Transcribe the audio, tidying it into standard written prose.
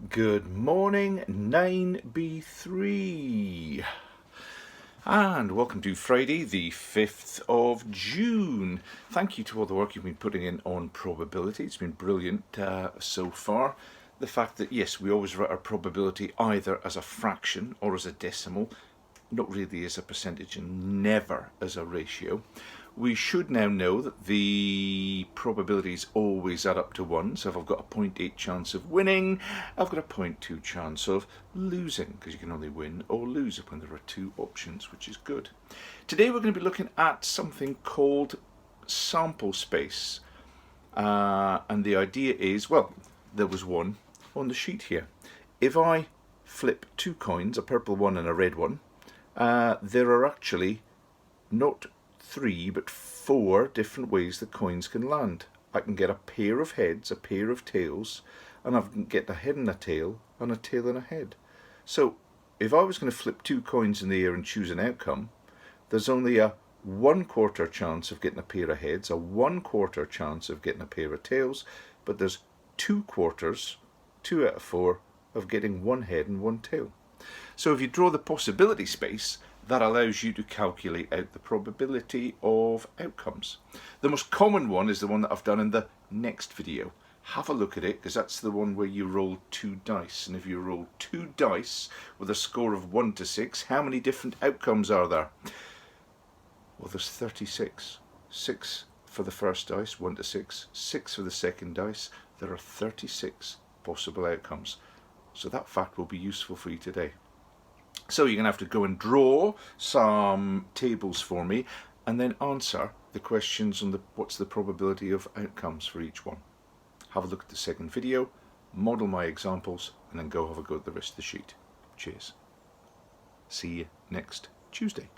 Good morning, 9B3, and welcome to Friday the 5th of June. Thank you to all the work you've been putting in on probability. It's been brilliant so far. The fact that, yes, we always write our probability either as a fraction or as a decimal, not really as a percentage and never as a ratio. We should now know that the probabilities always add up to 1. So if I've got a 0.8 chance of winning, I've got a 0.2 chance of losing, because you can only win or lose when there are two options, which is good. Today we're going to be looking at something called sample space. And the idea is, well, there was one on the sheet here. If I flip two coins, a purple one and a red one, there are actually not 3 but 4 different ways the coins can land. I can get a pair of heads, a pair of tails, and I can get a head and a tail and a head. So if I was going to flip two coins in the air and choose an outcome, there's only a 1/4 chance of getting a pair of heads, a 1/4 chance of getting a pair of tails, but there's 2/4, 2 out of 4, of getting one head and one tail. So if you draw the possibility space, that allows you to calculate out the probability of outcomes. The most common one is the one that I've done in the next video. Have a look at it, because that's the one where you roll 2 dice. And if you roll 2 dice with a score of 1 to 6, how many different outcomes are there? Well, there's 36. 6 for the first dice, 1 to 6. 6 for the second dice. There are 36 possible outcomes. So that fact will be useful for you today. So you're going to have to go and draw some tables for me and then answer the questions on what's the probability of outcomes for each one. Have a look at the second video, model my examples, and then go have a go at the rest of the sheet. Cheers. See you next Tuesday.